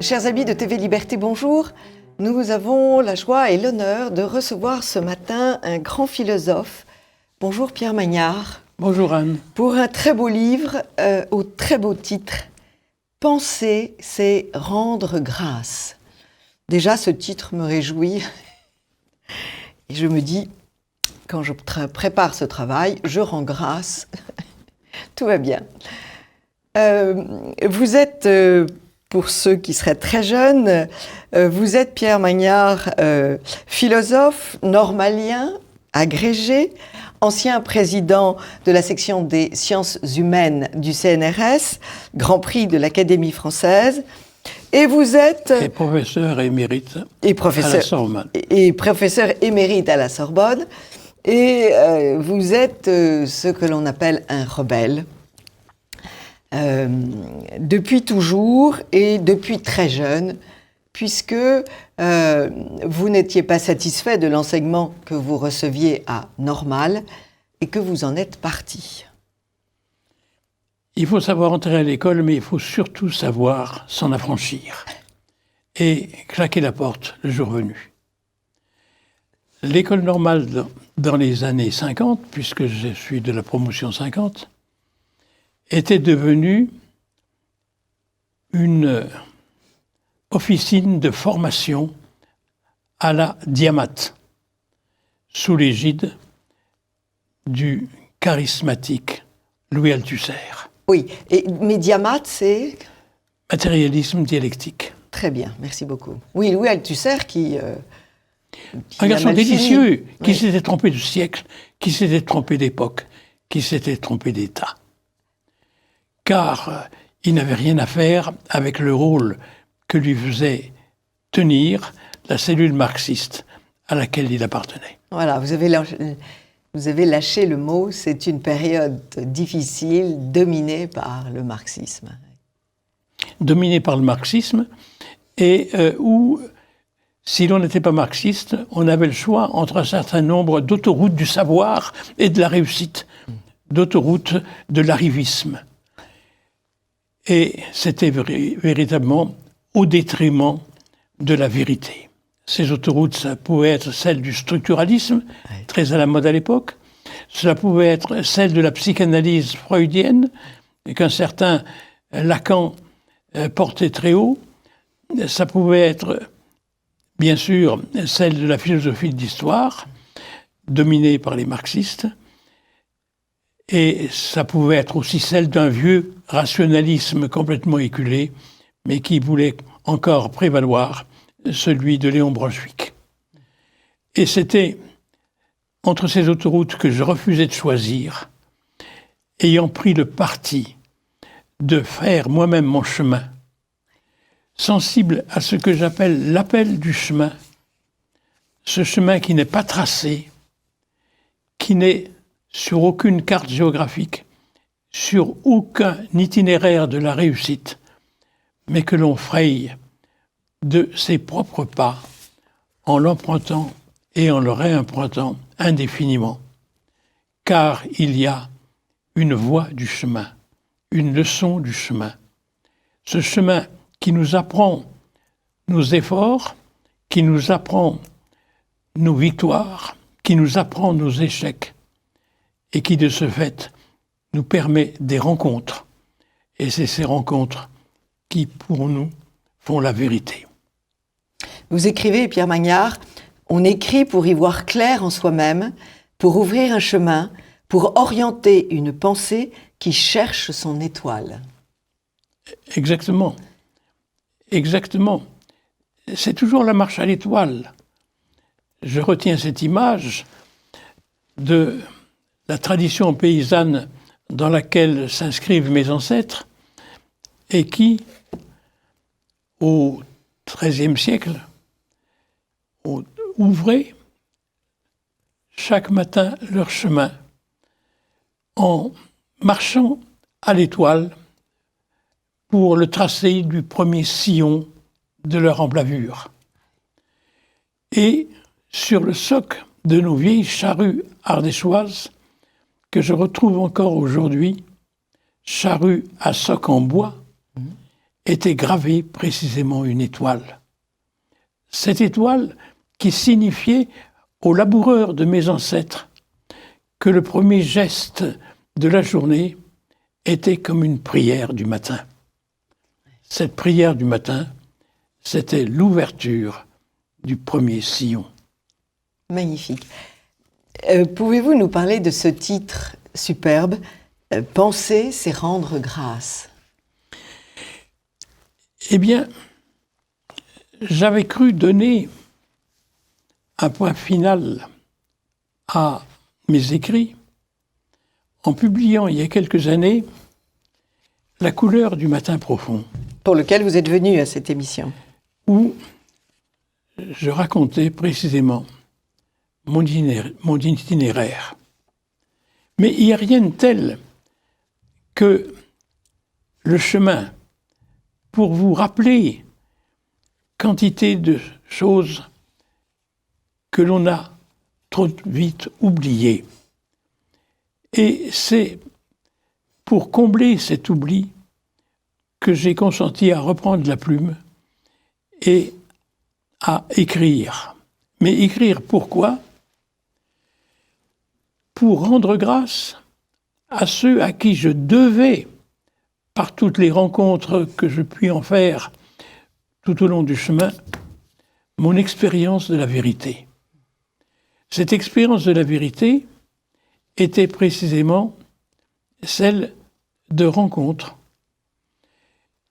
Chers amis de TV Liberté, bonjour. Nous avons la joie et l'honneur de recevoir ce matin un grand philosophe. Bonjour Pierre Magnard. Bonjour Anne. Pour un très beau livre, au très beau titre, « Penser, c'est rendre grâce ». Déjà, ce titre me réjouit. Et je me dis, quand je prépare ce travail, je rends grâce. Tout va bien. Vous êtes... Pour ceux qui seraient très jeunes, vous êtes Pierre Magnard, philosophe normalien, agrégé, ancien président de la section des sciences humaines du CNRS, Grand Prix de l'Académie française, et vous êtes... Et professeur émérite à la Sorbonne. Et professeur émérite à la Sorbonne, et vous êtes ce que l'on appelle un rebelle. Depuis toujours et depuis très jeune, puisque vous n'étiez pas satisfait de l'enseignement que vous receviez à Normal et que vous en êtes parti. Il faut savoir entrer à l'école, mais il faut surtout savoir s'en affranchir et claquer la porte le jour venu. L'école normale dans les années 50, puisque je suis de la promotion 50, était devenue une officine de formation à la Diamate, sous l'égide du charismatique Louis Althusser. Oui, mais Diamate, c'est... Matérialisme dialectique. Très bien, merci beaucoup. Oui, Louis Althusser qui un garçon délicieux, fini. qui s'était trompé de siècle, qui s'était trompé d'époque, qui s'était trompé d'État. Car il n'avait rien à faire avec le rôle que lui faisait tenir la cellule marxiste à laquelle il appartenait. Voilà, vous avez lâché le mot, c'est une période difficile, dominée par le marxisme. Dominée par le marxisme, et où, si l'on n'était pas marxiste, on avait le choix entre un certain nombre d'autoroutes du savoir et de la réussite, d'autoroutes de l'arrivisme. Et c'était véritablement au détriment de la vérité. Ces autoroutes, ça pouvait être celle du structuralisme, très à la mode à l'époque. Cela pouvait être celle de la psychanalyse freudienne, qu'un certain Lacan portait très haut. Ça pouvait être, bien sûr, celle de la philosophie de l'histoire, dominée par les marxistes. Et ça pouvait être aussi celle d'un vieux rationalisme complètement éculé, mais qui voulait encore prévaloir celui de Léon Brunswick. Et c'était entre ces autoroutes que je refusais de choisir, ayant pris le parti de faire moi-même mon chemin, sensible à ce que j'appelle l'appel du chemin, ce chemin qui n'est pas tracé, qui n'est sur aucune carte géographique, sur aucun itinéraire de la réussite, mais que l'on fraye de ses propres pas en l'empruntant et en le réempruntant indéfiniment. Car il y a une voie du chemin, une leçon du chemin. Ce chemin qui nous apprend nos efforts, qui nous apprend nos victoires, qui nous apprend nos échecs, et qui, de ce fait, nous permet des rencontres. Et c'est ces rencontres qui, pour nous, font la vérité. Vous écrivez, Pierre Magnard, « On écrit pour y voir clair en soi-même, pour ouvrir un chemin, pour orienter une pensée qui cherche son étoile. » Exactement. Exactement. C'est toujours la marche à l'étoile. Je retiens cette image de la tradition paysanne dans laquelle s'inscrivent mes ancêtres et qui, au XIIIe siècle, ouvraient chaque matin leur chemin en marchant à l'étoile pour le tracer du premier sillon de leur emblavure. Et sur le soc de nos vieilles charrues ardéchoises, que je retrouve encore aujourd'hui, charrue à soc en bois, était gravée précisément une étoile. Cette étoile qui signifiait aux laboureurs de mes ancêtres que le premier geste de la journée était comme une prière du matin. Cette prière du matin, c'était l'ouverture du premier sillon. Magnifique. Pouvez-vous nous parler de ce titre superbe, Penser, c'est rendre grâce? Eh bien, j'avais cru donner un point final à mes écrits en publiant il y a quelques années La couleur du matin profond. Pour lequel vous êtes venu à cette émission. Où je racontais précisément mon itinéraire. Mais il n'y a rien de tel que le chemin pour vous rappeler quantité de choses que l'on a trop vite oubliées. Et c'est pour combler cet oubli que j'ai consenti à reprendre la plume et à écrire. Mais écrire pourquoi? Pour rendre grâce à ceux à qui je devais, par toutes les rencontres que je puis en faire tout au long du chemin, mon expérience de la vérité. Cette expérience de la vérité était précisément celle de rencontres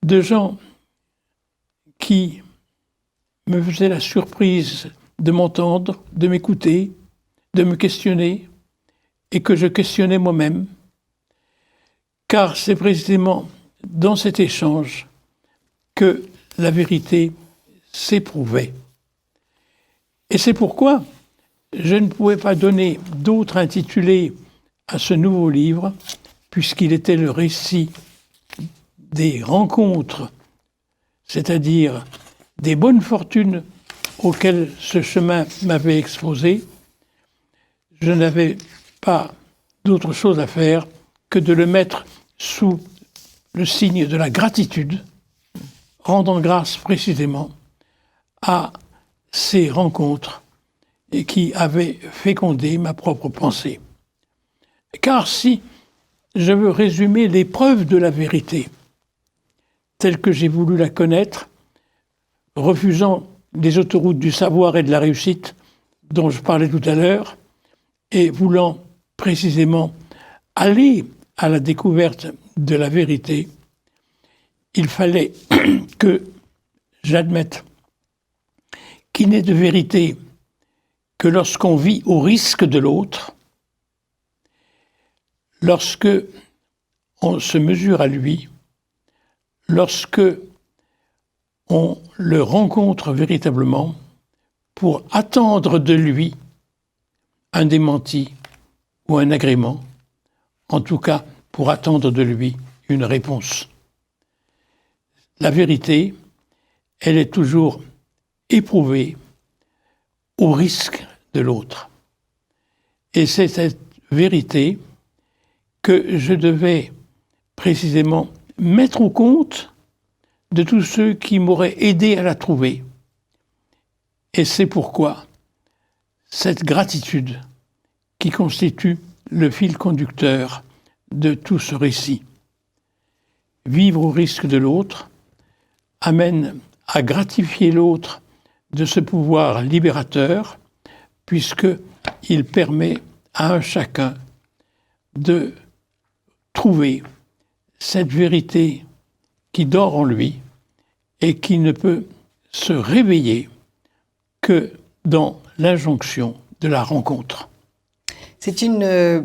de gens qui me faisaient la surprise de m'entendre, de m'écouter, de me questionner, et que je questionnais moi-même, car c'est précisément dans cet échange que la vérité s'éprouvait. Et c'est pourquoi je ne pouvais pas donner d'autre intitulé à ce nouveau livre, puisqu'il était le récit des rencontres, c'est-à-dire des bonnes fortunes auxquelles ce chemin m'avait exposé. Je n'avais pas d'autre chose à faire que de le mettre sous le signe de la gratitude, rendant grâce précisément à ces rencontres et qui avaient fécondé ma propre pensée. Car si je veux résumer l'épreuve de la vérité, telle que j'ai voulu la connaître, refusant les autoroutes du savoir et de la réussite dont je parlais tout à l'heure, et voulant précisément aller à la découverte de la vérité, il fallait que j'admette qu'il n'est de vérité que lorsqu'on vit au risque de l'autre, lorsque on se mesure à lui, lorsque on le rencontre véritablement pour attendre de lui un démenti ou un agrément, en tout cas pour attendre de lui une réponse. La vérité, elle est toujours éprouvée au risque de l'autre. Et c'est cette vérité que je devais précisément mettre au compte de tous ceux qui m'auraient aidé à la trouver. Et c'est pourquoi cette gratitude qui constitue le fil conducteur de tout ce récit. Vivre au risque de l'autre amène à gratifier l'autre de ce pouvoir libérateur, puisqu'il permet à un chacun de trouver cette vérité qui dort en lui et qui ne peut se réveiller que dans l'injonction de la rencontre. C'est une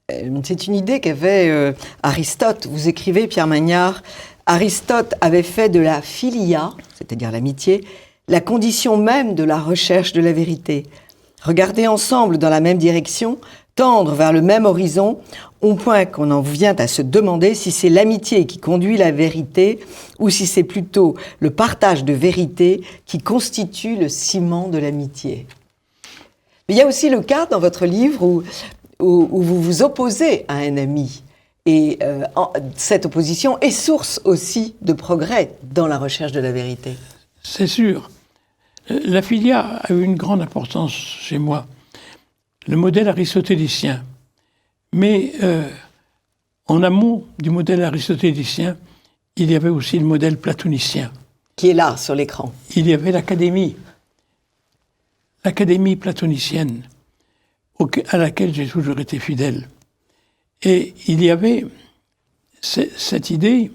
idée qu'avait Aristote. Vous écrivez, Pierre Magnard, Aristote avait fait de la philia, c'est-à-dire l'amitié, la condition même de la recherche de la vérité. Regarder ensemble dans la même direction, tendre vers le même horizon, au point qu'on en vient à se demander si c'est l'amitié qui conduit la vérité ou si c'est plutôt le partage de vérité qui constitue le ciment de l'amitié. Mais il y a aussi le cas dans votre livre où vous vous opposez à un ami. Et cette opposition est source aussi de progrès dans la recherche de la vérité. C'est sûr. La filia a eu une grande importance chez moi. Le modèle aristotélicien. Mais en amont du modèle aristotélicien, il y avait aussi le modèle platonicien. Qui est là, sur l'écran. Il y avait l'académie platonicienne, à laquelle j'ai toujours été fidèle. Et il y avait cette idée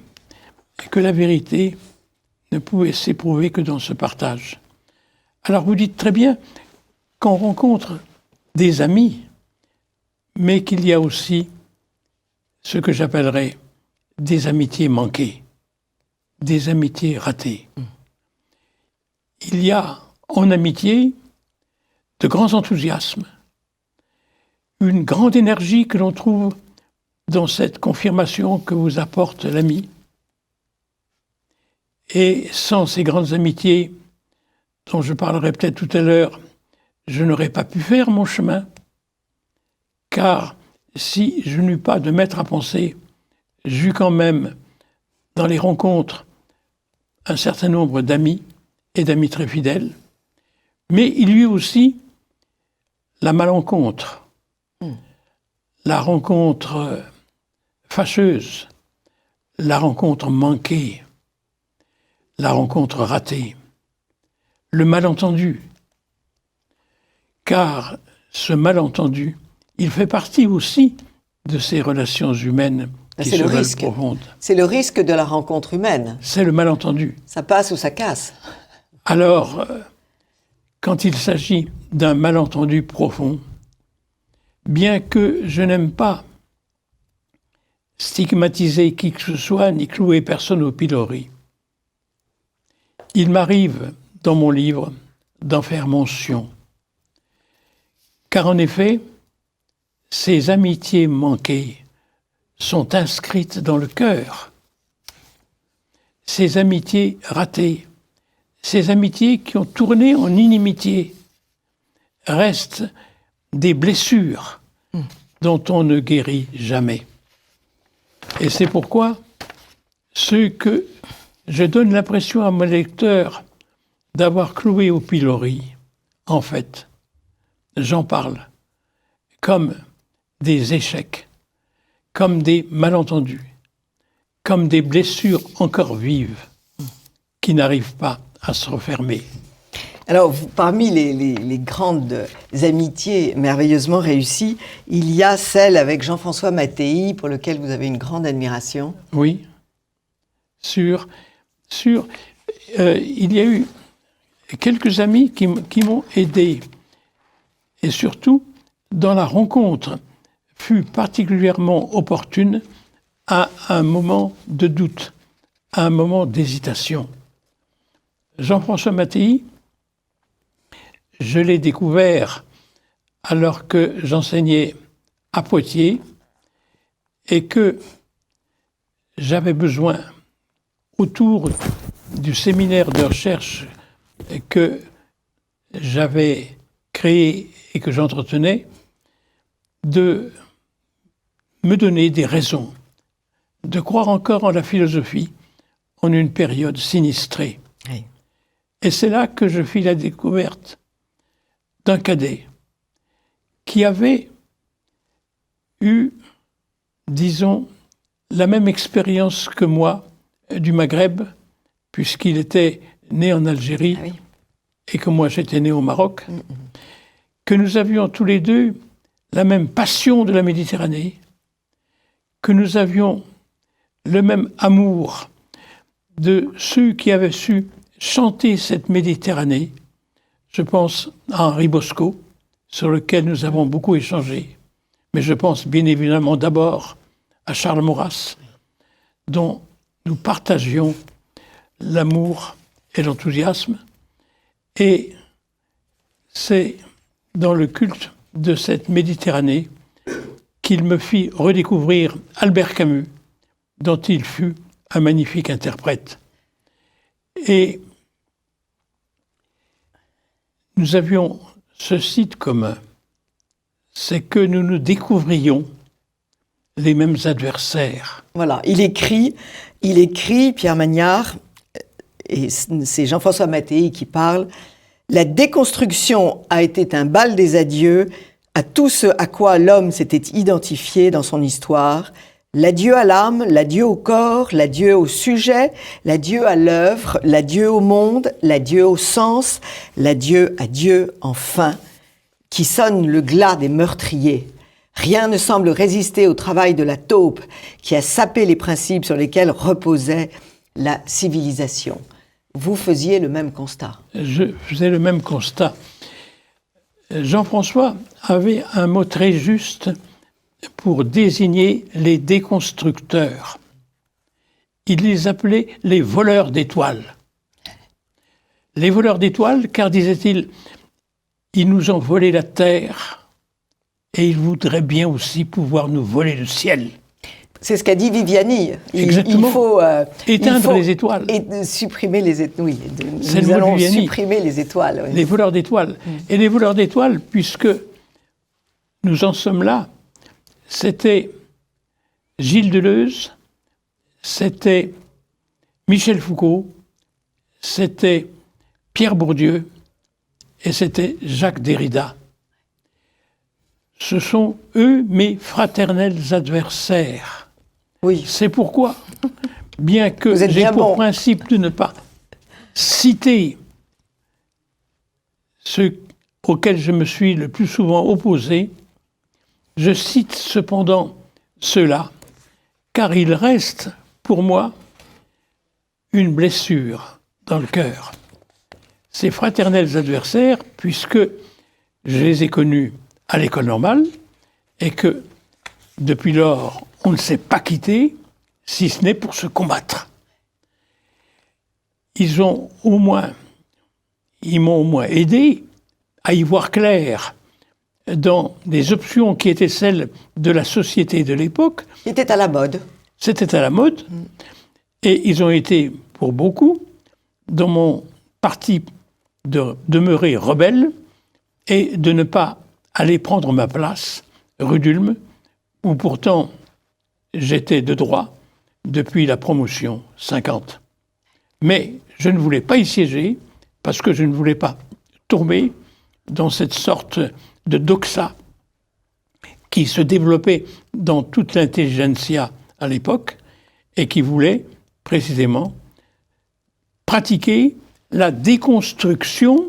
que la vérité ne pouvait s'éprouver que dans ce partage. Alors vous dites très bien qu'on rencontre des amis, mais qu'il y a aussi ce que j'appellerais des amitiés manquées, des amitiés ratées. Il y a en amitié de grands enthousiasmes, une grande énergie que l'on trouve dans cette confirmation que vous apporte l'ami. Et sans ces grandes amitiés, dont je parlerai peut-être tout à l'heure, je n'aurais pas pu faire mon chemin, car si je n'eus pas de maître à penser, j'eus quand même dans les rencontres un certain nombre d'amis et d'amis très fidèles, mais il y eut aussi la malencontre, la rencontre fâcheuse, la rencontre manquée, la rencontre ratée, le malentendu. Car ce malentendu, il fait partie aussi de ces relations humaines qui se veulent profondes. C'est le risque de la rencontre humaine. C'est le malentendu. Ça passe ou ça casse. Alors, quand il s'agit d'un malentendu profond, bien que je n'aime pas stigmatiser qui que ce soit, ni clouer personne au pilori, il m'arrive, dans mon livre, d'en faire mention. Car en effet, ces amitiés manquées sont inscrites dans le cœur. Ces amitiés ratées, ces amitiés qui ont tourné en inimitié, restent des blessures dont on ne guérit jamais. Et c'est pourquoi ce que je donne l'impression à mon lecteur d'avoir cloué au pilori, en fait, j'en parle comme des échecs, comme des malentendus, comme des blessures encore vives qui n'arrivent pas à se refermer. Alors, parmi les grandes amitiés merveilleusement réussies, il y a celle avec Jean-François Mattei, pour lequel vous avez une grande admiration. Oui, il y a eu quelques amis qui m'ont aidé. Et surtout, dans la rencontre, fut particulièrement opportune à un moment de doute, à un moment d'hésitation. Jean-François Mattei, je l'ai découvert alors que j'enseignais à Poitiers et que j'avais besoin, autour du séminaire de recherche que j'avais créé et que j'entretenais, de me donner des raisons de croire encore en la philosophie en une période sinistrée. Oui. Et c'est là que je fis la découverte d'un cadet qui avait eu, disons, la même expérience que moi du Maghreb, puisqu'il était né en Algérie et que moi j'étais né au Maroc, que nous avions tous les deux la même passion de la Méditerranée, que nous avions le même amour de ceux qui avaient su chanter cette Méditerranée. Je pense à Henri Bosco, sur lequel nous avons beaucoup échangé, mais je pense bien évidemment d'abord à Charles Maurras, dont nous partagions l'amour et l'enthousiasme. Et c'est dans le culte de cette Méditerranée qu'il me fit redécouvrir Albert Camus, dont il fut un magnifique interprète. Et nous avions ce site commun, c'est que nous nous découvrions les mêmes adversaires. Voilà, il écrit, Pierre Magnard, et c'est Jean-François Mattei qui parle, « La déconstruction a été un bal des adieux à tout ce à quoi l'homme s'était identifié dans son histoire, l'adieu à l'âme, l'adieu au corps, l'adieu au sujet, l'adieu à l'œuvre, l'adieu au monde, l'adieu au sens, l'adieu à Dieu enfin, qui sonne le glas des meurtriers. Rien ne semble résister au travail de la taupe qui a sapé les principes sur lesquels reposait la civilisation. » Vous faisiez le même constat. Je faisais le même constat. Jean-François avait un mot très juste pour désigner les déconstructeurs. Il les appelait les voleurs d'étoiles. Les voleurs d'étoiles, car, disait-il, ils nous ont volé la terre et ils voudraient bien aussi pouvoir nous voler le ciel. C'est ce qu'a dit Viviani. Exactement. Il faut éteindre les étoiles. Et supprimer les étoiles. Oui, C'est nous le mot allons de Viviani. supprimer les étoiles. Oui. Les voleurs d'étoiles. Et les voleurs d'étoiles, puisque nous en sommes là, c'était Gilles Deleuze, c'était Michel Foucault, c'était Pierre Bourdieu et c'était Jacques Derrida. Ce sont eux mes fraternels adversaires. Oui. C'est pourquoi, bien que j'ai bien pour bon. principe de ne pas citer ceux auxquels je me suis le plus souvent opposé, je cite cependant ceux-là, car ils restent pour moi une blessure dans le cœur. Ces fraternels adversaires, puisque je les ai connus à l'école normale et que depuis lors, on ne s'est pas quitté, si ce n'est pour se combattre. Ils m'ont au moins aidé à y voir clair dans des options qui étaient celles de la société de l'époque. Qui était à la mode. C'était à la mode. Et ils ont été, pour beaucoup, dans mon parti de demeurer rebelle et de ne pas aller prendre ma place rue d'Ulm, où pourtant j'étais de droit depuis la promotion 50. Mais je ne voulais pas y siéger parce que je ne voulais pas tomber dans cette sorte de doxa qui se développait dans toute l'intelligentsia à l'époque et qui voulait précisément pratiquer la déconstruction,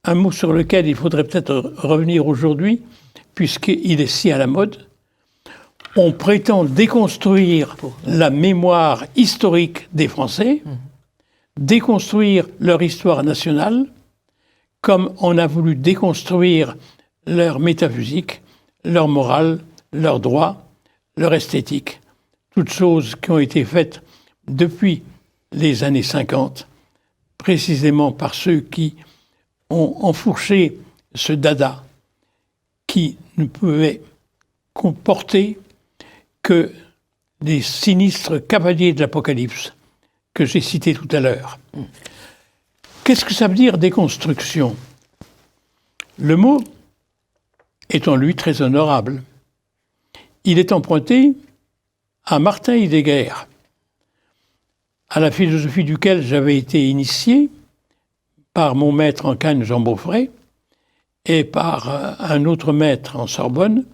un mot sur lequel il faudrait peut-être revenir aujourd'hui puisqu'il est si à la mode. On prétend déconstruire la mémoire historique des Français, déconstruire leur histoire nationale, comme on a voulu déconstruire leur métaphysique, leur morale, leur droit, leur esthétique. Toutes choses qui ont été faites depuis les années 50, précisément par ceux qui ont enfourché ce dada qui ne pouvait comporter que des sinistres cavaliers de l'Apocalypse que j'ai cités tout à l'heure. Qu'est-ce que ça veut dire déconstruction ? Le mot est en lui très honorable. Il est emprunté à Martin Heidegger, à la philosophie duquel j'avais été initié par mon maître en Cannes, Jean Beaufray, et par un autre maître en Sorbonne,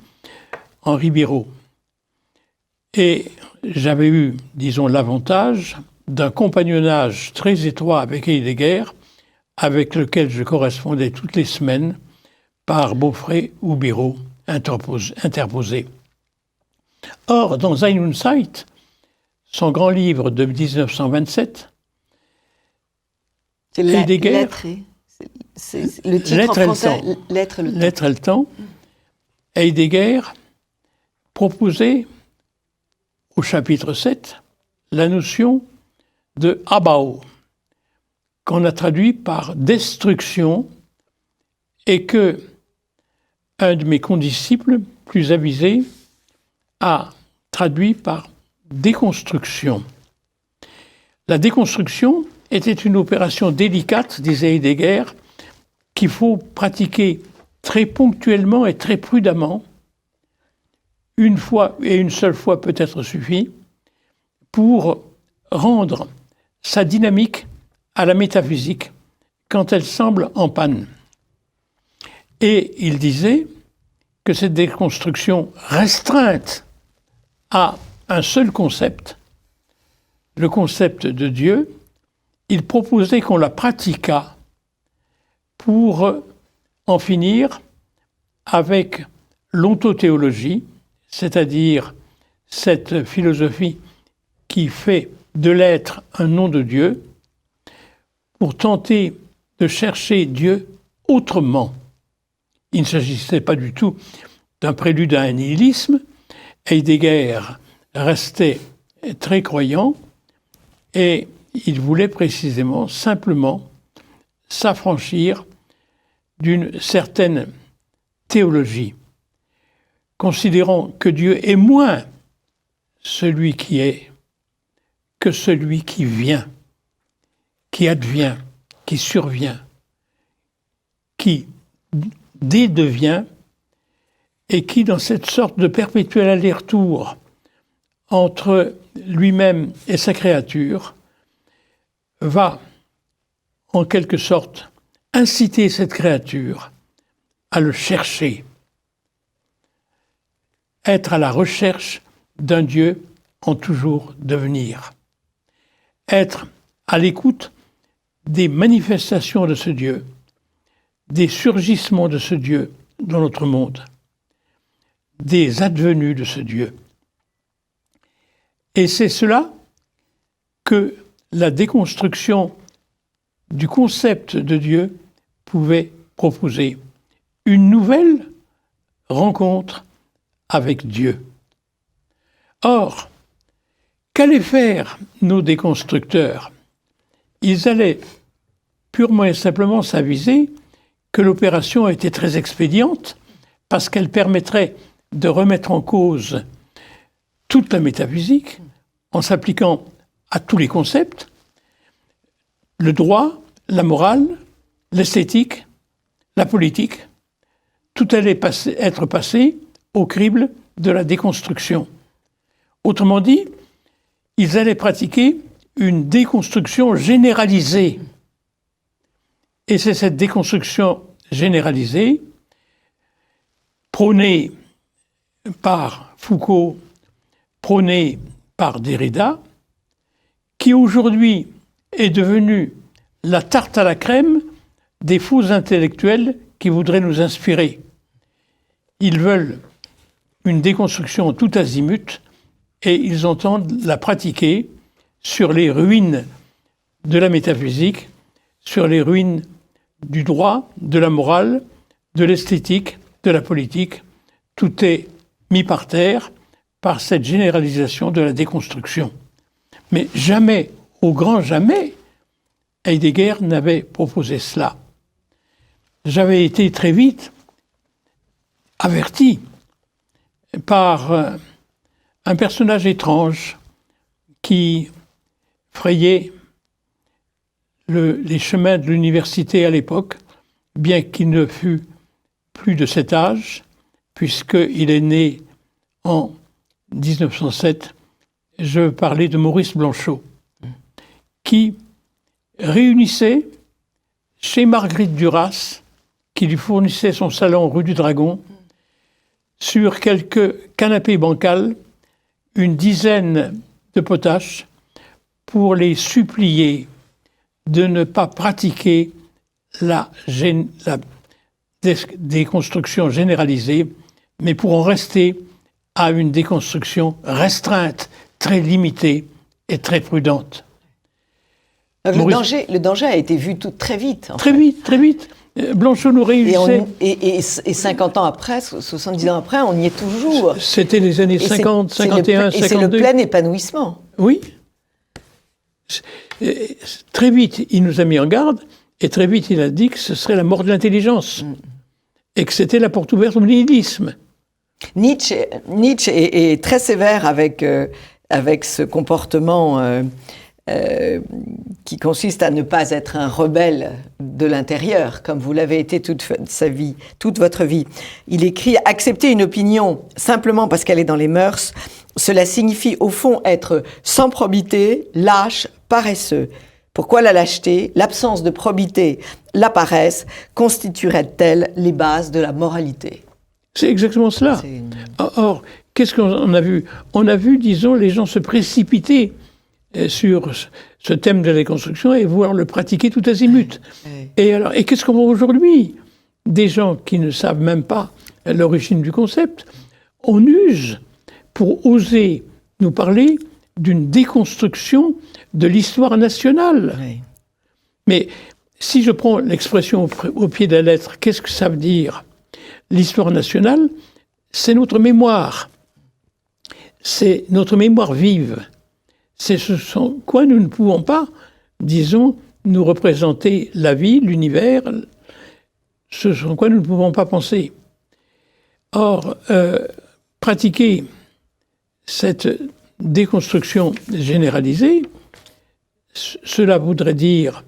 Henri Biraud. Et j'avais eu, disons, l'avantage d'un compagnonnage très étroit avec Heidegger, avec lequel je correspondais toutes les semaines par Beaufray ou Biraud interposés. Or, dans Sein und Zeit, son grand livre de 1927, c'est Heidegger... C'est le titre en français, L'être et le temps. L'être et le temps. Heidegger proposait, au chapitre 7, la notion de Abbau, qu'on a traduit par destruction, et que un de mes condisciples, plus avisé, a traduit par déconstruction. La déconstruction était une opération délicate, disait Heidegger, qu'il faut pratiquer très ponctuellement et très prudemment, une fois et une seule fois peut-être suffit pour rendre sa dynamique à la métaphysique quand elle semble en panne. Et il disait que cette déconstruction restreinte à un seul concept, le concept de Dieu, il proposait qu'on la pratiquât pour en finir avec l'ontothéologie, c'est-à-dire cette philosophie qui fait de l'être un nom de Dieu, pour tenter de chercher Dieu autrement. Il ne s'agissait pas du tout d'un prélude à un nihilisme. Heidegger restait très croyant et il voulait précisément, simplement, s'affranchir d'une certaine théologie, considérant que Dieu est moins celui qui est que celui qui vient, qui advient, qui survient, qui dédevient et qui, dans cette sorte de perpétuel aller-retour entre lui-même et sa créature, va, en quelque sorte, inciter cette créature à le chercher, être à la recherche d'un Dieu en toujours devenir, être à l'écoute des manifestations de ce Dieu, des surgissements de ce Dieu dans notre monde, des advenus de ce Dieu. Et c'est cela que la déconstruction du concept de Dieu pouvait proposer, une nouvelle rencontre avec Dieu. Or, qu'allaient faire nos déconstructeurs? Ils allaient purement et simplement s'aviser que l'opération était très expédiente parce qu'elle permettrait de remettre en cause toute la métaphysique en s'appliquant à tous les concepts, le droit, la morale, l'esthétique, la politique, tout allait être passé au crible de la déconstruction. Autrement dit, ils allaient pratiquer une déconstruction généralisée. Et c'est cette déconstruction généralisée, prônée par Foucault, prônée par Derrida, qui aujourd'hui est devenue la tarte à la crème des faux intellectuels qui voudraient nous inspirer. Ils veulent une déconstruction tout azimut et ils entendent la pratiquer sur les ruines de la métaphysique, sur les ruines du droit, de la morale, de l'esthétique, de la politique. Tout est mis par terre par cette généralisation de la déconstruction. Mais jamais, au grand jamais, Heidegger n'avait proposé cela. J'avais été très vite averti par un personnage étrange qui frayait les chemins de l'université à l'époque, bien qu'il ne fût plus de cet âge, puisqu'il est né en 1907. Je parlais de Maurice Blanchot, qui réunissait chez Marguerite Duras, qui lui fournissait son salon rue du Dragon, sur quelques canapés bancals, une dizaine de potaches pour les supplier de ne pas pratiquer la déconstruction généralisée, mais pour en rester à une déconstruction restreinte, très limitée et très prudente. Donc le danger a été vu très vite. Très vite. Blanchot nous réunissait. Et 50 ans après, 70 ans après, on y est toujours. C'était les années 50, 51, 52. Et c'est le plein épanouissement. Oui. Très vite, il nous a mis en garde, et très vite, il a dit que ce serait la mort de l'intelligence, et que c'était la porte ouverte au nihilisme. Nietzsche est très sévère avec ce comportement qui consiste à ne pas être un rebelle de l'intérieur, comme vous l'avez été toute votre vie. Il écrit « Accepter une opinion simplement parce qu'elle est dans les mœurs, cela signifie au fond être sans probité, lâche, paresseux. Pourquoi la lâcheté, l'absence de probité, la paresse constitueraient-elles les bases de la moralité ?» C'est exactement cela. Or, qu'est-ce qu'on a vu? On a vu, disons, les gens se précipiter sur ce thème de la déconstruction et vouloir le pratiquer tout azimut. Et qu'est-ce qu'on voit aujourd'hui? Des gens qui ne savent même pas l'origine du concept, on use pour oser nous parler d'une déconstruction de l'histoire nationale. Oui. Mais si je prends l'expression au pied de la lettre, qu'est-ce que ça veut dire? L'histoire nationale, c'est notre mémoire. C'est notre mémoire vive. C'est ce sans quoi nous ne pouvons pas, disons, nous représenter la vie, l'univers, ce sans quoi nous ne pouvons pas penser. Or, pratiquer cette déconstruction généralisée, cela voudrait dire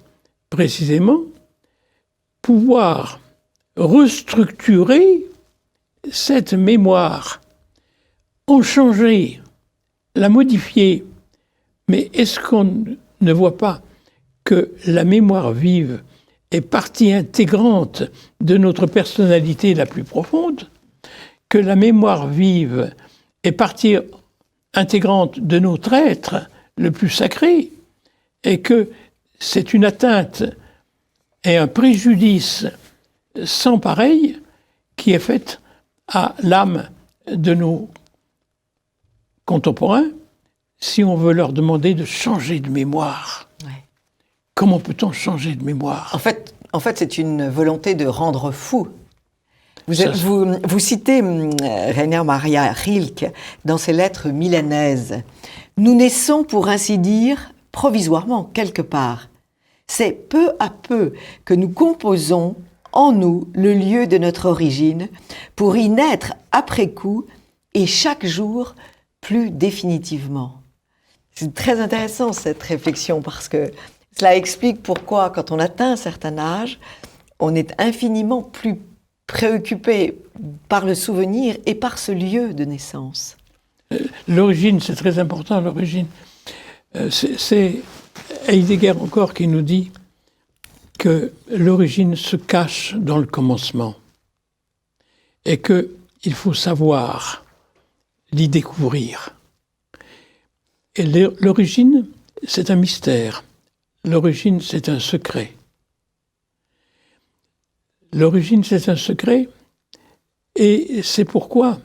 précisément pouvoir restructurer cette mémoire, en changer, la modifier. Mais est-ce qu'on ne voit pas que la mémoire vive est partie intégrante de notre personnalité la plus profonde, que la mémoire vive est partie intégrante de notre être le plus sacré, et que c'est une atteinte et un préjudice sans pareil qui est faite à l'âme de nos contemporains, si on veut leur demander de changer de mémoire. Ouais. Comment peut-on changer de mémoire? En fait, c'est une volonté de rendre fou. Vous citez Rainer Maria Rilke dans ses lettres milanaises. Nous naissons, pour ainsi dire, provisoirement, quelque part. C'est peu à peu que nous composons en nous le lieu de notre origine, pour y naître après coup et chaque jour plus définitivement. C'est très intéressant cette réflexion parce que cela explique pourquoi, quand on atteint un certain âge, on est infiniment plus préoccupé par le souvenir et par ce lieu de naissance. L'origine, c'est très important, l'origine. C'est Heidegger encore qui nous dit que l'origine se cache dans le commencement et qu'il faut savoir l'y découvrir. Et l'origine, c'est un mystère. L'origine, c'est un secret. L'origine, c'est un secret, et c'est pourquoi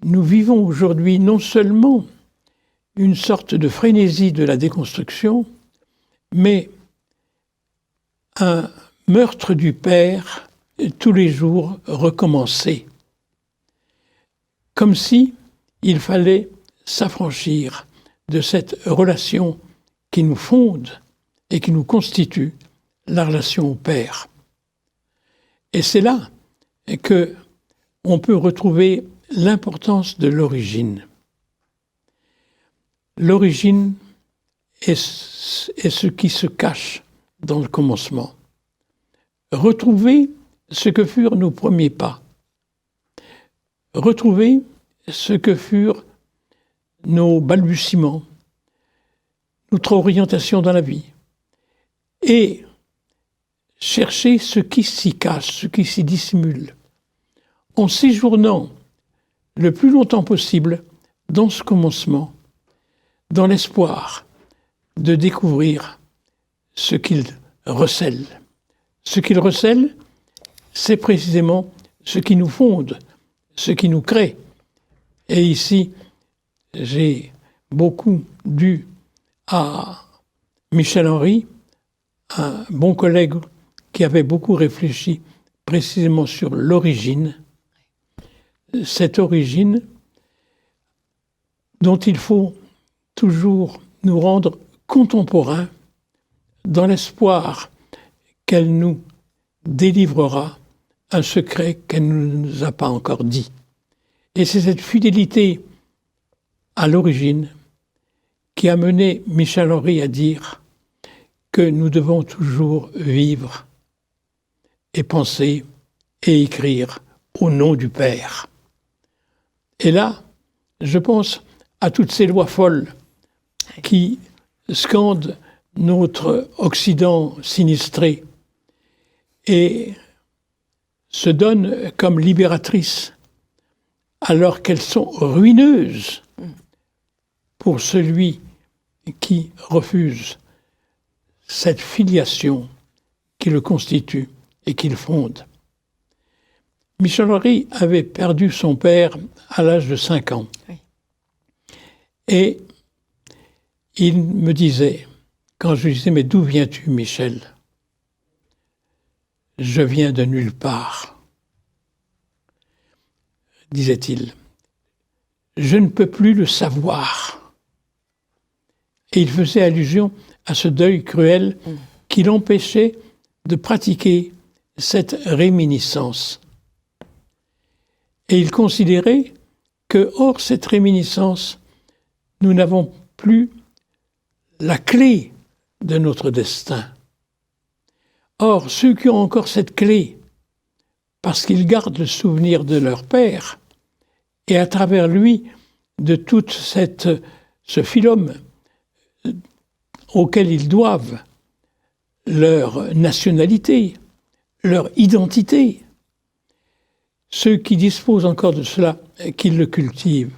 nous vivons aujourd'hui non seulement une sorte de frénésie de la déconstruction, mais un meurtre du père tous les jours recommencé. Comme si il fallait s'affranchir de cette relation qui nous fonde et qui nous constitue, la relation au père. Et c'est là que on peut retrouver l'importance de l'origine. L'origine est ce qui se cache dans le commencement. Retrouver ce que furent nos premiers pas. Retrouver ce que furent nos balbutiements, notre orientation dans la vie. Et chercher ce qui s'y cache, ce qui s'y dissimule, en séjournant le plus longtemps possible dans ce commencement, dans l'espoir de découvrir ce qu'il recèle. Ce qu'il recèle, c'est précisément ce qui nous fonde, ce qui nous crée. Et ici, j'ai beaucoup dû à Michel Henry, un bon collègue qui avait beaucoup réfléchi précisément sur l'origine, cette origine dont il faut toujours nous rendre contemporains dans l'espoir qu'elle nous délivrera un secret qu'elle ne nous a pas encore dit. Et c'est cette fidélité à l'origine qui a mené Michel Henry à dire que nous devons toujours vivre et penser et écrire au nom du Père. Et là, je pense à toutes ces lois folles qui scandent notre Occident sinistré et se donnent comme libératrices alors qu'elles sont ruineuses pour celui qui refuse cette filiation qui le constitue et qui le fonde. Michel Henry avait perdu son père à l'âge de 5 ans. Oui. Et il me disait, quand je lui disais « Mais d'où viens-tu, Michel ?» ?»« Je viens de nulle part. » disait-il. « Je ne peux plus le savoir. » Et il faisait allusion à ce deuil cruel qui l'empêchait de pratiquer cette réminiscence. Et il considérait que, hors cette réminiscence, nous n'avons plus la clé de notre destin. Or, ceux qui ont encore cette clé, parce qu'ils gardent le souvenir de leur père, et à travers lui, de tout ce phylum auquel ils doivent leur nationalité, leur identité, ceux qui disposent encore de cela, qu'ils le cultivent.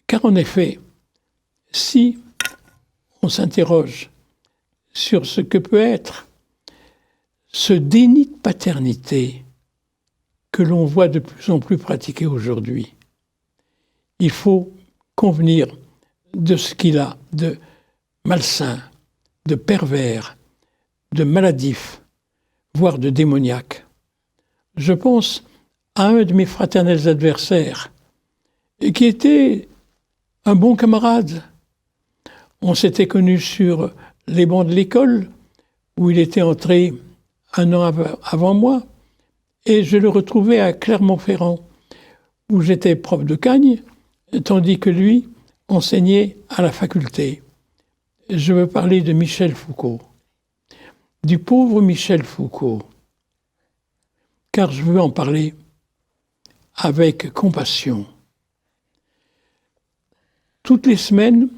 Car en effet, si on s'interroge sur ce que peut être ce déni de paternité que l'on voit de plus en plus pratiqué aujourd'hui, il faut convenir de ce qu'il a de malsain, de pervers, de maladif, voire de démoniaque. Je pense à un de mes fraternels adversaires, qui était un bon camarade. On s'était connus sur les bancs de l'école, où il était entré 1 an avant moi, et je le retrouvais à Clermont-Ferrand, où j'étais prof de Cagne, tandis que lui enseignait à la faculté. Je veux parler de Michel Foucault, du pauvre Michel Foucault, car je veux en parler avec compassion. Toutes les semaines,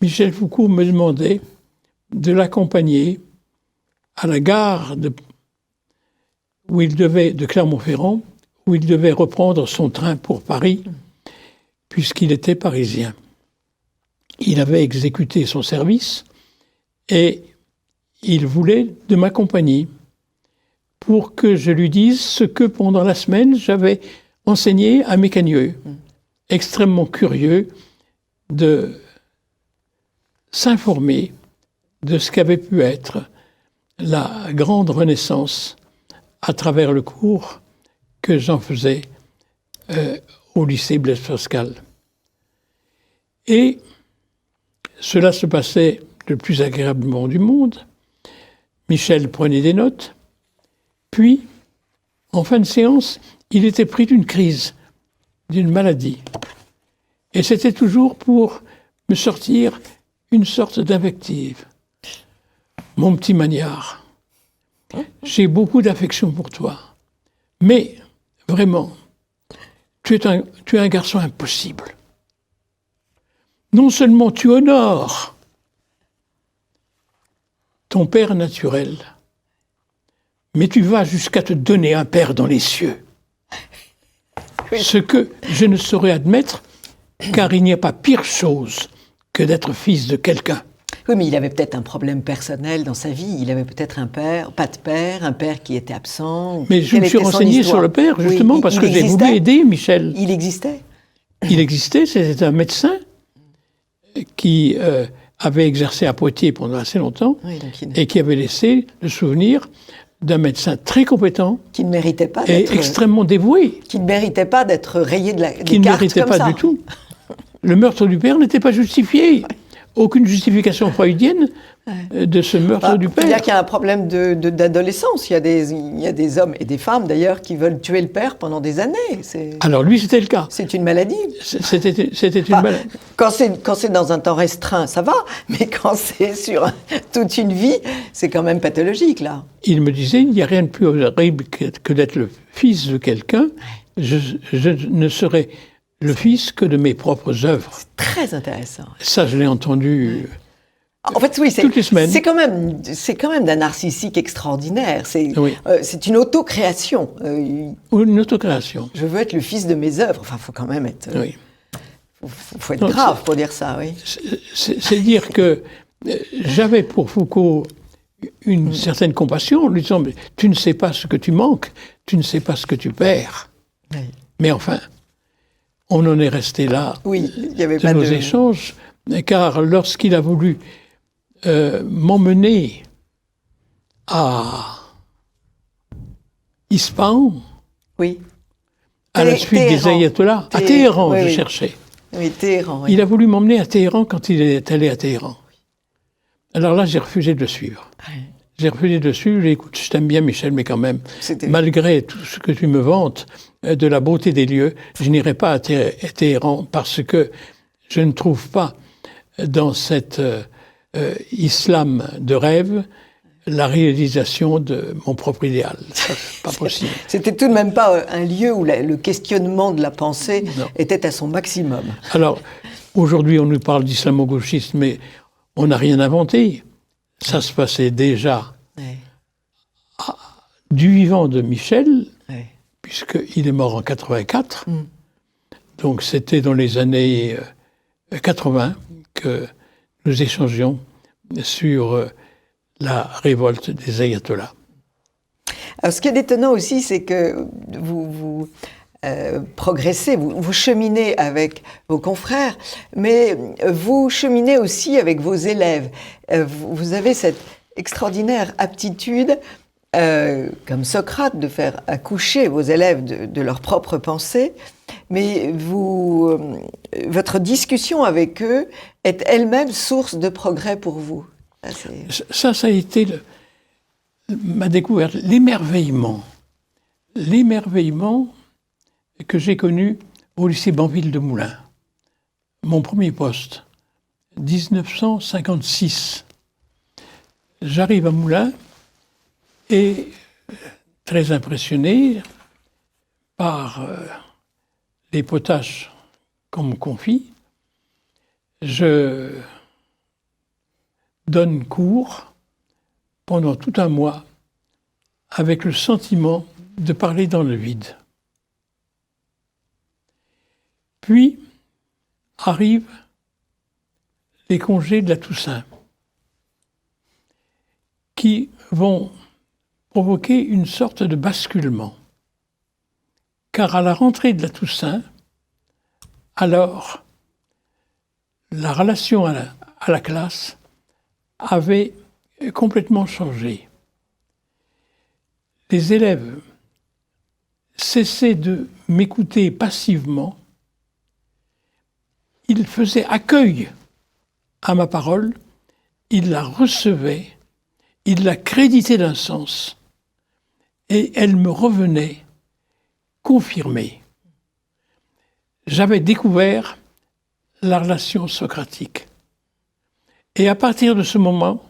Michel Foucault me demandait de l'accompagner à la gare de Clermont-Ferrand, où il devait reprendre son train pour Paris, puisqu'il était parisien. Il avait exécuté son service et il voulait de ma compagnie pour que je lui dise ce que pendant la semaine j'avais enseigné à mes cagneux, extrêmement curieux de s'informer de ce qu'avait pu être la grande Renaissance à travers le cours que j'en faisais au lycée Blaise Pascal. Et cela se passait le plus agréablement du monde. Michel prenait des notes, puis, en fin de séance, il était pris d'une crise, d'une maladie. Et c'était toujours pour me sortir une sorte d'invective. Mon petit Magnard, j'ai beaucoup d'affection pour toi, mais vraiment, tu es un garçon impossible. Non seulement tu honores ton père naturel, mais tu vas jusqu'à te donner un père dans les cieux. Oui. Ce que je ne saurais admettre, car il n'y a pas pire chose que d'être fils de quelqu'un. Oui, mais il avait peut-être un problème personnel dans sa vie. Il avait peut-être un père, pas de père, un père qui était absent. Mais je me suis renseigné sur le père, justement, oui, parce que j'ai voulu aider Michel. Il existait. Il existait, c'était un médecin qui avait exercé à Poitiers pendant assez longtemps, oui, et qui avait laissé le souvenir d'un médecin très compétent, qui ne méritait pas et extrêmement dévoué, qui ne méritait pas d'être rayé de la qui ne méritait pas du tout. Le meurtre du père n'était pas justifié. aucune justification freudienne de ce meurtre du père. Il y a qu'il y a un problème d'adolescence. Il y a des hommes et des femmes, d'ailleurs, qui veulent tuer le père pendant des années. Alors lui, c'était le cas. C'est une maladie. C'était une maladie. Quand c'est dans un temps restreint, ça va. Mais quand c'est sur toute une vie, c'est quand même pathologique, là. Il me disait, il n'y a rien de plus horrible que d'être le fils de quelqu'un. Je ne serai le fils que de mes propres œuvres. C'est très intéressant. Ça, je l'ai entendu... En fait, oui, toutes les semaines. C'est quand même d'un narcissique extraordinaire. C'est une autocréation. Une autocréation. Je veux être le fils de mes œuvres. Enfin, faut quand même être. Oui. Faut être grave pour dire ça, oui. C'est dire que j'avais pour Foucault une certaine compassion, en lui disant mais, tu ne sais pas ce que tu manques, tu ne sais pas ce que tu perds. Oui. Mais enfin, on en est resté là. Oui, il y avait de nos échanges, car lorsqu'il a voulu m'emmener à Ispahan, oui. à la suite des ayatollahs, à Téhéran, je cherchais. Oui, Téhéran. Oui. Il a voulu m'emmener à Téhéran quand il est allé à Téhéran. Alors là, j'ai refusé de le suivre. Oui. J'ai refusé de le suivre. J'ai dit, écoute, je t'aime bien, Michel, mais quand même, malgré tout ce que tu me vantes de la beauté des lieux, je n'irai pas à Téhéran parce que je ne trouve pas dans cet islam de rêve la réalisation de mon propre idéal. Ça, c'est pas possible. C'était tout de même pas un lieu où le questionnement de la pensée était à son maximum. Alors, aujourd'hui, on nous parle d'islamo-gauchisme, mais on n'a rien inventé. Ça se passait déjà du vivant de Michel, puisqu'il est mort en 84. Donc, c'était dans les années 80 que nous échangions sur la révolte des ayatollahs. Alors, ce qui est étonnant aussi, c'est que vous progressez, vous cheminez avec vos confrères, mais vous cheminez aussi avec vos élèves. Vous avez cette extraordinaire aptitude, comme Socrate, de faire accoucher vos élèves de leur propre pensée, mais votre discussion avec eux est elle-même source de progrès pour vous. Ça a été ma découverte, l'émerveillement que j'ai connu au lycée Banville de Moulins. Mon premier poste, 1956. J'arrive à Moulins et très impressionné par les potaches qu'on me confie, je donne cours pendant tout un mois avec le sentiment de parler dans le vide. Puis arrivent les congés de la Toussaint qui vont provoquer une sorte de basculement. Car à la rentrée de la Toussaint, alors, la relation à la classe avait complètement changé. Les élèves cessaient de m'écouter passivement. Ils faisaient accueil à ma parole, ils la recevaient, ils la créditaient d'un sens, et elle me revenait confirmée. J'avais découvert la relation socratique. Et à partir de ce moment,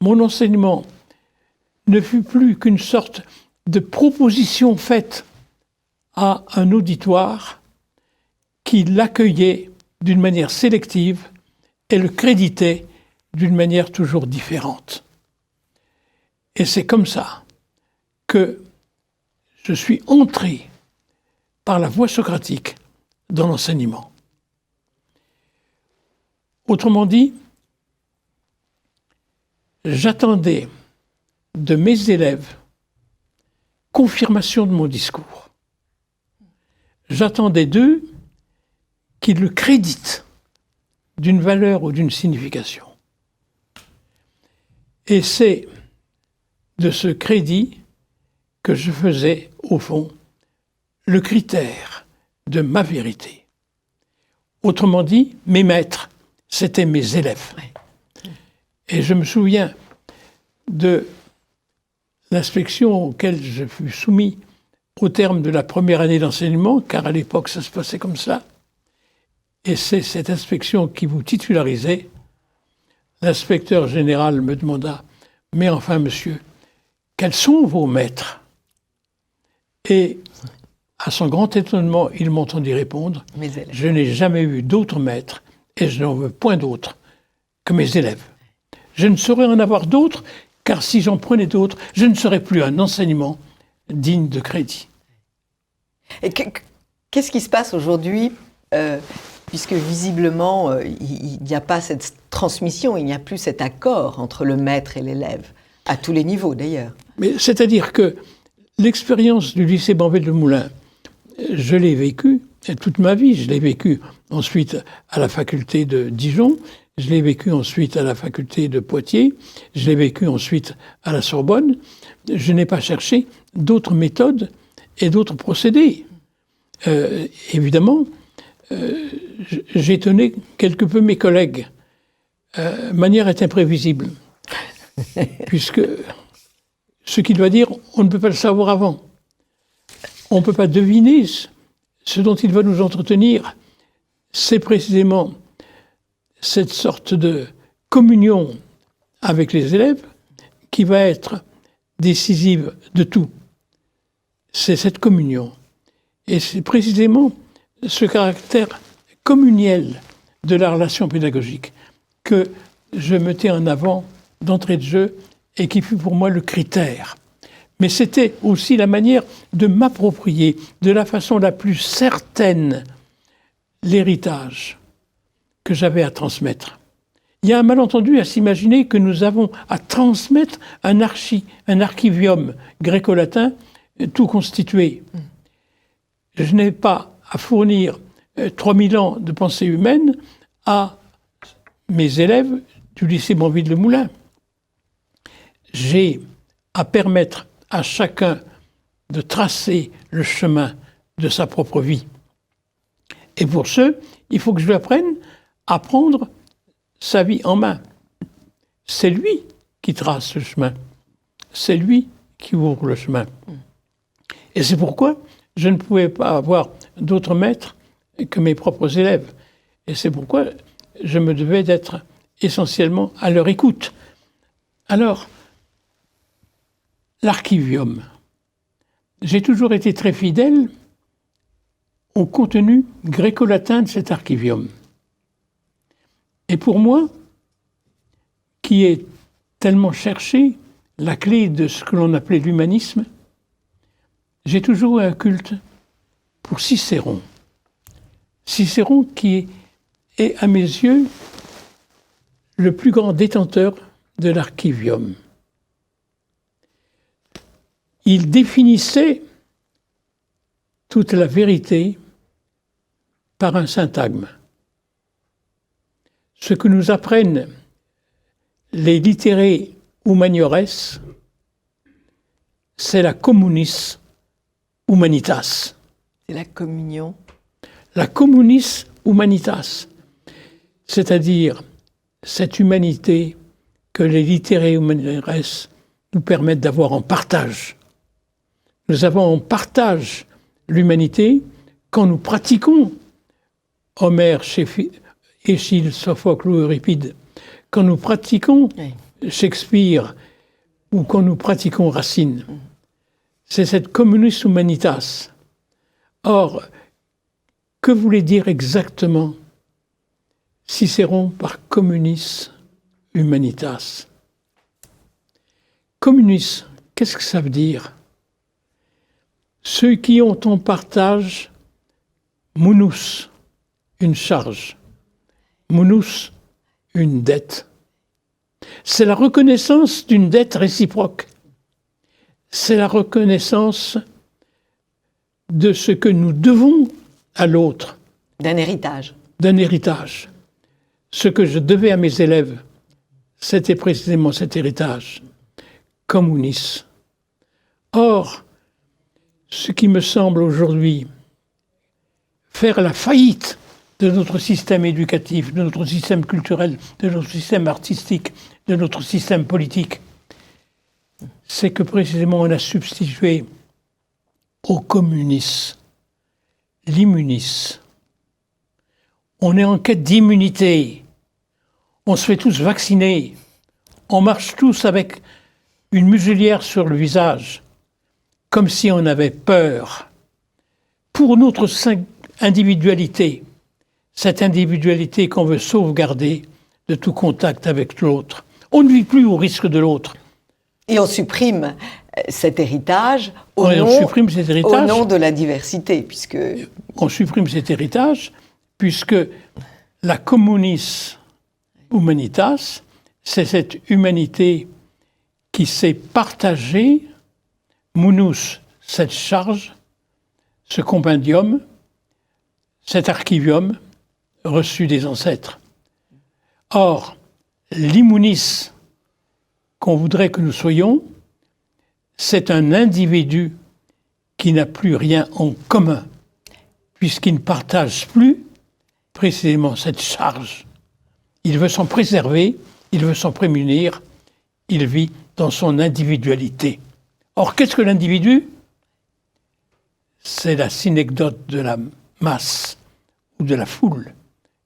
mon enseignement ne fut plus qu'une sorte de proposition faite à un auditoire qui l'accueillait d'une manière sélective et le créditait d'une manière toujours différente. Et c'est comme ça que je suis entré par la voie socratique dans l'enseignement. Autrement dit, j'attendais de mes élèves confirmation de mon discours. J'attendais d'eux qu'ils le créditent d'une valeur ou d'une signification. Et c'est de ce crédit que je faisais, au fond, le critère de ma vérité. Autrement dit, mes maîtres c'était mes élèves. Ouais. Et je me souviens de l'inspection auquel je fus soumis au terme de la première année d'enseignement, car à l'époque ça se passait comme ça. Et c'est cette inspection qui vous titularisait. L'inspecteur général me demanda « Mais enfin, monsieur, quels sont vos maîtres ?» Et à son grand étonnement, il m'entendit répondre « Je n'ai jamais eu d'autres maîtres et je n'en veux point d'autres que mes élèves. Je ne saurais en avoir d'autres, car si j'en prenais d'autres, je ne serais plus un enseignement digne de crédit. » Et qu'est-ce qui se passe aujourd'hui, puisque visiblement, il n'y a pas cette transmission, il n'y a plus cet accord entre le maître et l'élève, à tous les niveaux d'ailleurs. Mais c'est-à-dire que l'expérience du lycée Banville-de-Moulins, je l'ai vécue toute ma vie. Je l'ai vécue ensuite à la faculté de Dijon, je l'ai vécue ensuite à la faculté de Poitiers, je l'ai vécue ensuite à la Sorbonne. Je n'ai pas cherché d'autres méthodes et d'autres procédés. Évidemment, j'étonnais quelque peu mes collègues. Manière est imprévisible, puisque ce qu'il doit dire, on ne peut pas le savoir avant. On ne peut pas deviner ce dont il va nous entretenir. C'est précisément cette sorte de communion avec les élèves qui va être décisive de tout. C'est cette communion. Et c'est précisément ce caractère communiel de la relation pédagogique que je mettais en avant d'entrée de jeu et qui fut pour moi le critère. Mais c'était aussi la manière de m'approprier de la façon la plus certaine l'héritage que j'avais à transmettre. Il y a un malentendu à s'imaginer que nous avons à transmettre un archivium gréco-latin tout constitué. Je n'ai pas à fournir 3000 ans de pensée humaine à mes élèves du lycée Banville-de-Moulins. J'ai à permettre à chacun de tracer le chemin de sa propre vie. Et pour ce, il faut que je lui apprenne à prendre sa vie en main. C'est lui qui trace le chemin. C'est lui qui ouvre le chemin. Et c'est pourquoi je ne pouvais pas avoir d'autres maîtres que mes propres élèves. Et c'est pourquoi je me devais d'être essentiellement à leur écoute. Alors, l'archivium. J'ai toujours été très fidèle au contenu gréco-latin de cet archivium. Et pour moi, qui ai tellement cherché la clé de ce que l'on appelait l'humanisme, j'ai toujours eu un culte pour Cicéron. Cicéron qui est, à mes yeux, le plus grand détenteur de l'archivium. Il définissait toute la vérité par un syntagme. Ce que nous apprennent les littérés humaniores, c'est la communis humanitas. C'est la communion. La communis humanitas, c'est-à-dire cette humanité que les littérés humaniores nous permettent d'avoir en partage. Nous avons en partage l'humanité quand nous pratiquons Homère, Échille, Sophocle ou Euripide, quand nous pratiquons Shakespeare ou quand nous pratiquons Racine. C'est cette communis humanitas. Or, que voulait dire exactement Cicéron par communis humanitas? Communis, qu'est-ce que ça veut dire? Ceux qui ont en partage munus, une charge, munus, une dette. C'est la reconnaissance d'une dette réciproque. C'est la reconnaissance de ce que nous devons à l'autre. D'un héritage. D'un héritage. Ce que je devais à mes élèves, c'était précisément cet héritage. Communis. Or, ce qui me semble aujourd'hui faire la faillite de notre système éducatif, de notre système culturel, de notre système artistique, de notre système politique, c'est que précisément on a substitué au communisme l'immunisme. On est en quête d'immunité. On se fait tous vacciner. On marche tous avec une muselière sur le visage, comme si on avait peur. Pour notre individualité, cette individualité qu'on veut sauvegarder de tout contact avec l'autre. On ne vit plus au risque de l'autre. Et on supprime cet héritage au nom de la diversité, puisque... On supprime cet héritage, puisque la communis humanitas, c'est cette humanité qui s'est partagée, munus, cette charge, ce compendium, cet archivium reçu des ancêtres. Or, l'immunis qu'on voudrait que nous soyons, c'est un individu qui n'a plus rien en commun, puisqu'il ne partage plus précisément cette charge. Il veut s'en préserver, il veut s'en prémunir, il vit dans son individualité. Or, qu'est-ce que l'individu ? C'est la synecdote de la masse ou de la foule,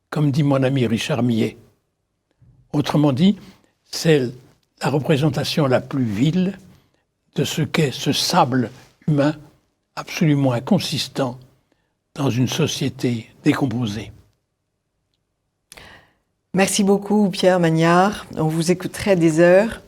comme dit mon ami Richard Millet. Autrement dit, c'est la représentation la plus vile de ce qu'est ce sable humain absolument inconsistant dans une société décomposée. Merci beaucoup Pierre Magnard. On vous écouterait des heures.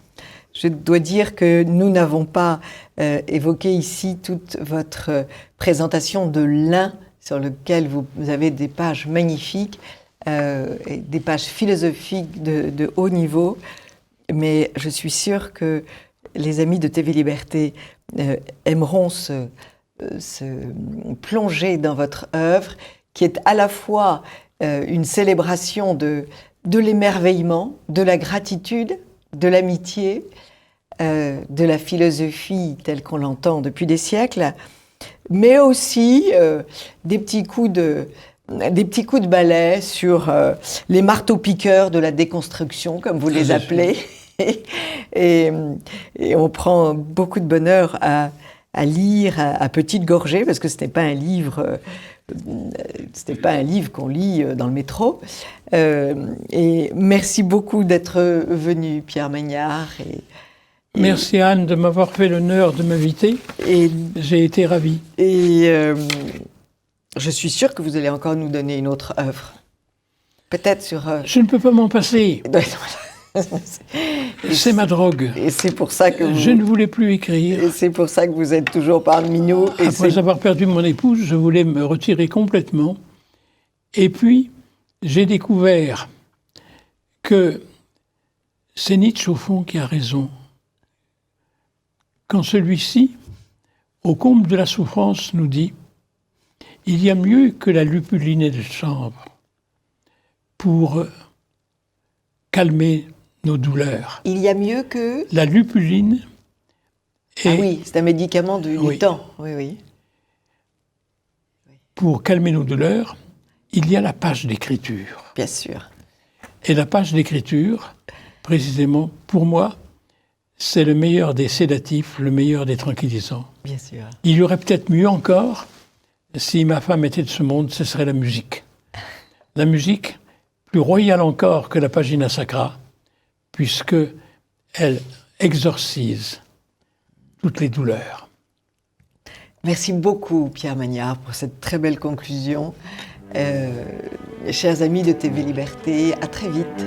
Je dois dire que nous n'avons pas évoqué ici toute votre présentation de l'Ain, sur lequel vous avez des pages magnifiques, et des pages philosophiques de haut niveau. Mais je suis sûre que les amis de TV Liberté aimeront se plonger dans votre œuvre, qui est à la fois une célébration de l'émerveillement, de la gratitude, de l'amitié, de la philosophie telle qu'on l'entend depuis des siècles, mais aussi des petits coups de balai sur les marteaux-piqueurs de la déconstruction, comme vous les appelez. Et on prend beaucoup de bonheur à lire à petite gorgée, parce que ce n'est pas un livre qu'on lit dans le métro. Et merci beaucoup d'être venu, Pierre Magnard. Merci Anne de m'avoir fait l'honneur de m'inviter. J'ai été ravi. Et je suis sûre que vous allez encore nous donner une autre œuvre. Peut-être sur... Je ne peux pas m'en passer. C'est ma drogue. Et c'est pour ça que je ne voulais plus écrire. Et c'est pour ça que vous êtes toujours parmi nous. Après avoir perdu mon épouse, je voulais me retirer complètement. Et puis, j'ai découvert que c'est Nietzsche, au fond, qui a raison. Quand celui-ci, au comble de la souffrance, nous dit « Il y a mieux que la lupulinée de chambre pour calmer nos douleurs. » Il y a mieux que... La lupuline est... Ah oui, c'est un médicament du temps. Oui. Pour calmer nos douleurs, il y a la page d'écriture. Bien sûr. Et la page d'écriture, précisément, pour moi, c'est le meilleur des sédatifs, le meilleur des tranquillisants. Bien sûr. Il y aurait peut-être mieux encore, si ma femme était de ce monde, ce serait la musique. La musique, plus royale encore que la Pagina Sacra, puisque elle exorcise toutes les douleurs. Merci beaucoup, Pierre Magnard, pour cette très belle conclusion. Chers amis de TV Liberté, à très vite.